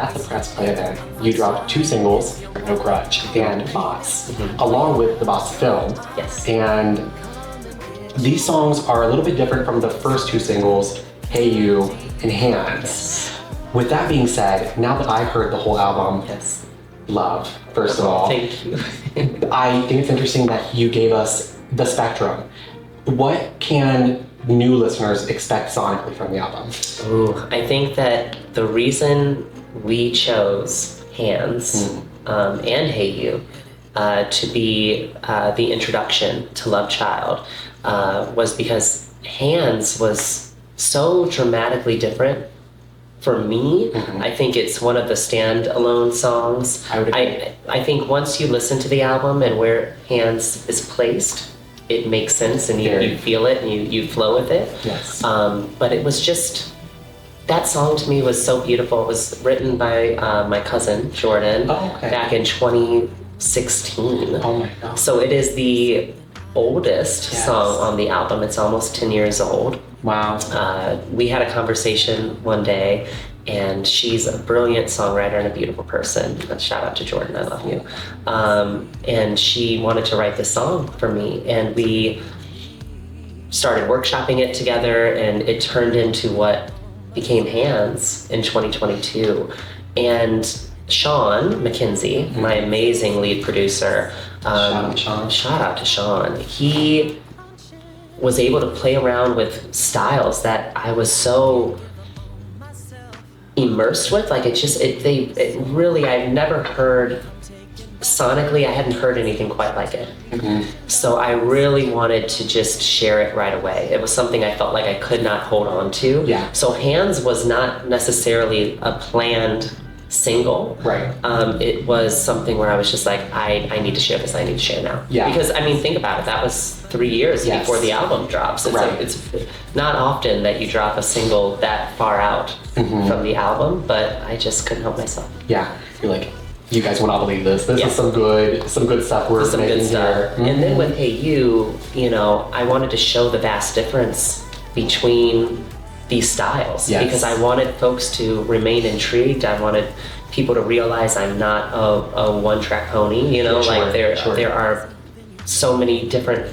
at the Press Play event, you dropped 2 singles, No Grudge and Boss, along with the Boss film. Yes. And these songs are a little bit different from the first 2 singles, Hey You and Hands. Yes. With that being said, now that I've heard the whole album, Yes. love, first of all. Thank you. I think it's interesting that you gave us the spectrum. What can new listeners expect sonically from the album? Ooh, I think that the reason we chose Hands and Hey You to be the introduction to Lovechild was because Hands was so dramatically different for me. I think it's one of the standalone songs. I would agree. I think once you listen to the album and where Hands is placed, it makes sense and you feel it and you flow with it. Yes. But it was just, that song to me was so beautiful. It was written by my cousin, Jordan, back in 2016. Oh my God. So it is the oldest song on the album. It's almost 10 years old. Wow. We had a conversation one day, and she's a brilliant songwriter and a beautiful person. Shout out to Jordan, I love you. And she wanted to write this song for me, and we started workshopping it together, and it turned into what became Hands in 2022. And Sean McKenzie, my amazing lead producer, shout out to Sean. He was able to play around with styles that I was so immersed with. Like it really, I've never heard sonically, I hadn't heard anything quite like it. So I really wanted to just share it right away. It was something I felt like I could not hold on to. Yeah. So Hands was not necessarily a planned single. Right. It was something where I was just like, I need to share this, I need to share now. Yeah. Because I mean, think about it, that was 3 years before the album drops. It's not often that you drop a single that far out from the album, but I just couldn't help myself. Yeah, you're like, you guys will not believe this. This is some good stuff we're making here. And then with Hey You, you know, I wanted to show the vast difference between these styles because I wanted folks to remain intrigued. I wanted people to realize I'm not a one-track pony, you know, there are so many different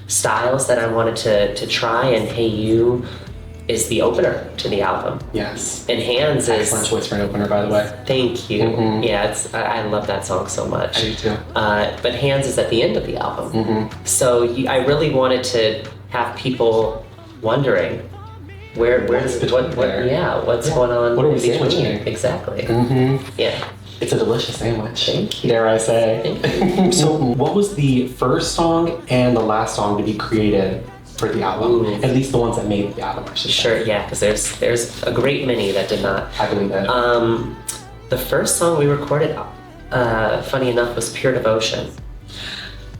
styles that I wanted to try, and Hey You is the opener to the album. Yes. And Hands is... Excellent choice for an opener, by the way. Thank you. Yeah, I love that song so much. I do too. But Hands is at the end of the album. So I really wanted to have people wondering, what's going on? What are we between? sandwiching? Exactly. Yeah. It's a delicious sandwich. Thank you. Dare I say. Thank you. So what was the first song and the last song to be created for the album? At least the ones that made the album, I should say. Sure, yeah, because there's a great many that did not. I believe that. The first song we recorded, funny enough, was Pure Devotion.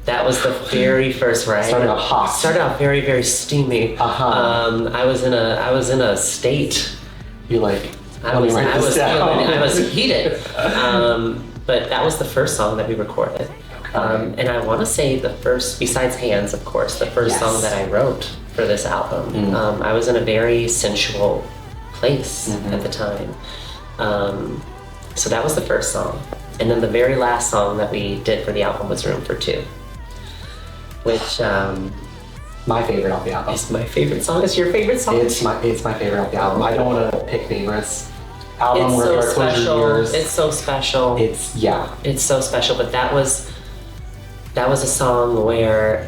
That was the very first, right? Started out hot. Started out very, very steamy. I was in a state. You like, I was heated. But that was the first song that we recorded. And I want to say the first, besides Hands, of course, the first song that I wrote for this album. I was in a very sensual place at the time. So that was the first song. And then the very last song that we did for the album was Room for Two, which my favorite off the album. It's my favorite song. It's your favorite song? It's my favorite off the album. I don't want to pick favorites. Album It's where so special. years. It's so special. It's so special. But that was a song where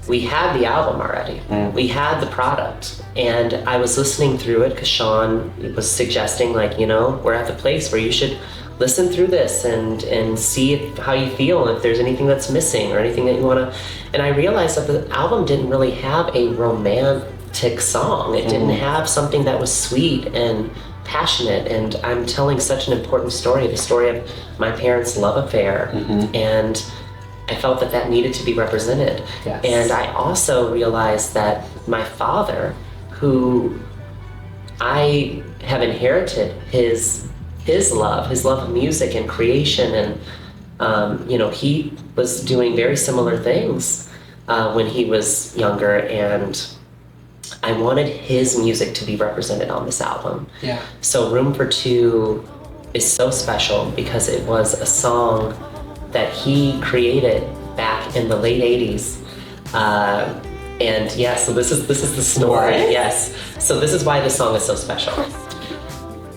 we had the album already. We had the product, and I was listening through it because Sean was suggesting, like, you know, we're at the place where you should listen through this and see how you feel, and if there's anything that's missing or anything that you want to. And I realized that the album didn't really have a romantic song. It didn't have something that was sweet and passionate, and I'm telling such an important story, the story of my parents' love affair, and I felt that needed to be represented. Yes. And I also realized that my father, who I have inherited his love of music and creation, and you know, he was doing very similar things when he was younger, and I wanted his music to be represented on this album. Yeah. So Room for Two is so special because it was a song that he created back in the late 80s. And yeah, so this is the story. What? Yes. So this is why this song is so special.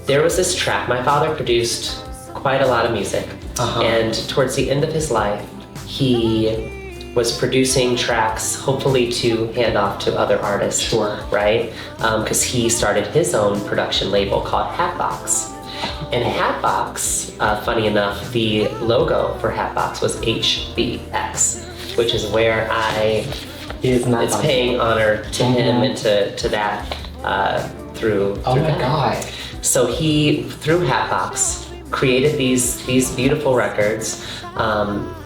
There was this track. My father produced quite a lot of music. And towards the end of his life, he was producing tracks, hopefully to hand off to other artists. Sure. Right? Because he started his own production label called Hatbox. And Hatbox, funny enough, the logo for Hatbox was HBX, which is where it's paying honor to him and to that through Oh my that. God. So he, through Hatbox, created these beautiful records,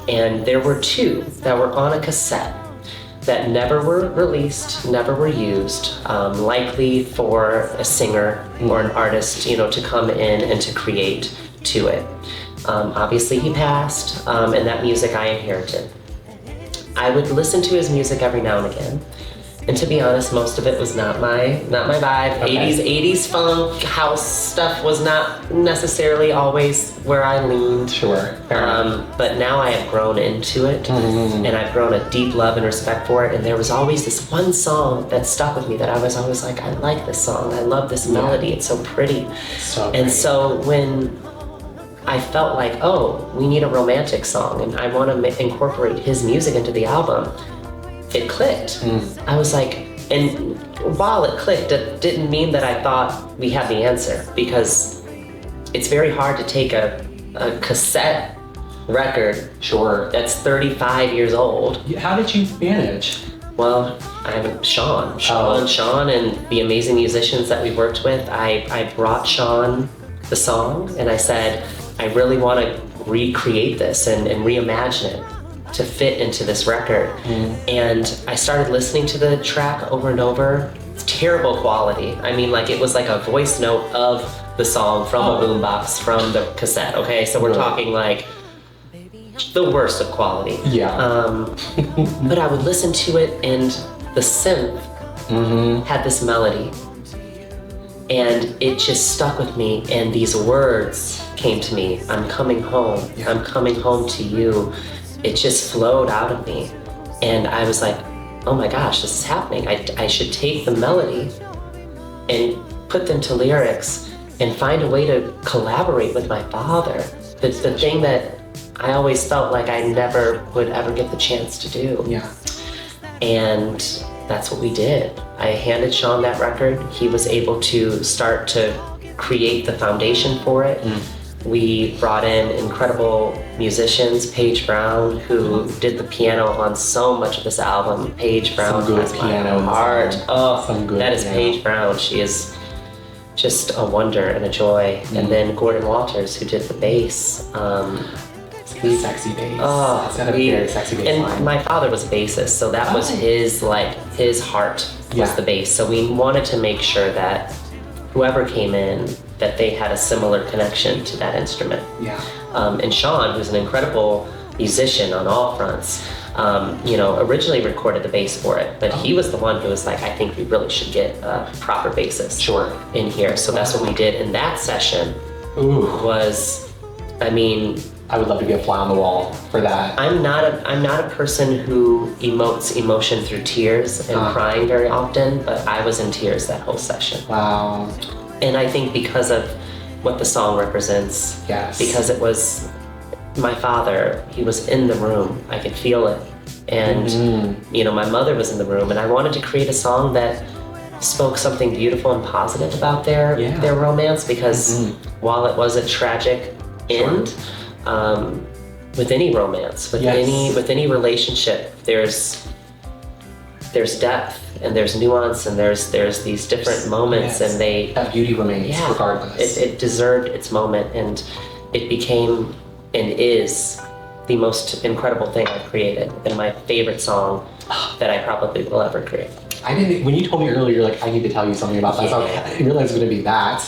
and there were 2 that were on a cassette that never were released, never were used, likely for a singer or an artist, to come in and to create to it. Obviously he passed, and that music I inherited. I would listen to his music every now and again. And to be honest, most of it was not my vibe. Okay. 80s funk, house stuff was not necessarily always where I leaned. Sure. But now I have grown into it, and I've grown a deep love and respect for it. And there was always this one song that stuck with me that I was always like, I like this song. I love this melody. It's so pretty. And so when I felt like, oh, we need a romantic song, and I want to incorporate his music into the album, it clicked. I was like, and while it clicked, it didn't mean that I thought we had the answer, because it's very hard to take a cassette record that's 35 years old. How did you manage? Well, I have Sean and the amazing musicians that we worked with. I brought Sean the song and I said, I really want to recreate this and reimagine it to fit into this record. And I started listening to the track over and over. It's terrible quality. I mean, like, it was like a voice note of the song from a boombox from the cassette, okay? So we're talking like the worst of quality. But I would listen to it and the synth had this melody. And it just stuck with me, and these words came to me. I'm coming home. I'm coming home to you. It just flowed out of me. And I was like, oh my gosh, this is happening. I should take the melody and put them to lyrics and find a way to collaborate with my father. The thing that I always felt like I never would ever get the chance to do. And that's what we did. I handed Sean that record. He was able to start to create the foundation for it. We brought in incredible musicians, Paige Brown, who did the piano on so much of this album. Paige Brown has my heart. That is Paige Brown. She is just a wonder and a joy. And then Gordon Walters, who did the bass. Sexy bass. It's got a very sexy bass line. And my father was a bassist, so that was his heart was the bass. So we wanted to make sure that whoever came in, that they had a similar connection to that instrument. And Sean, who's an incredible musician on all fronts, originally recorded the bass for it, but he was the one who was like, I think we really should get a proper bassist in here. So that's what we did in that session. I would love to be a fly on the wall for that. I'm not a person who emotes emotion through tears and crying very often, but I was in tears that whole session. Wow. And I think because of what the song represents, because it was my father, he was in the room, I could feel it. And my mother was in the room, and I wanted to create a song that spoke something beautiful and positive about their romance, because while it was a tragic end, with any romance, with any relationship, there's depth and there's nuance and there's these different moments, and that beauty remains regardless. It deserved its moment, and it became and is the most incredible thing I've created, and my favorite song that I probably will ever create. When you told me earlier, you're like, I need to tell you something about that song. I didn't realize it was going to be that.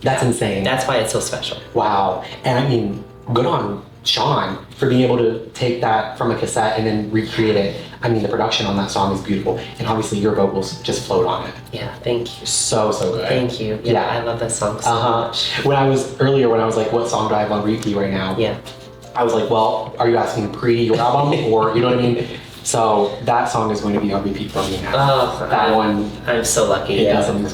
That's insane. That's why it's so special. Wow. And I mean, good on Sean for being able to take that from a cassette and then recreate it. I mean, the production on that song is beautiful, and obviously your vocals just float on it. Yeah, thank you. So good. Thank you. Yeah, I love that song so much. When I was like, what song do I have on repeat right now? Yeah. I was like, well, are you asking pre your album or you know what I mean? So that song is going to be on repeat for me now. Oh, that one. I'm so lucky. It does something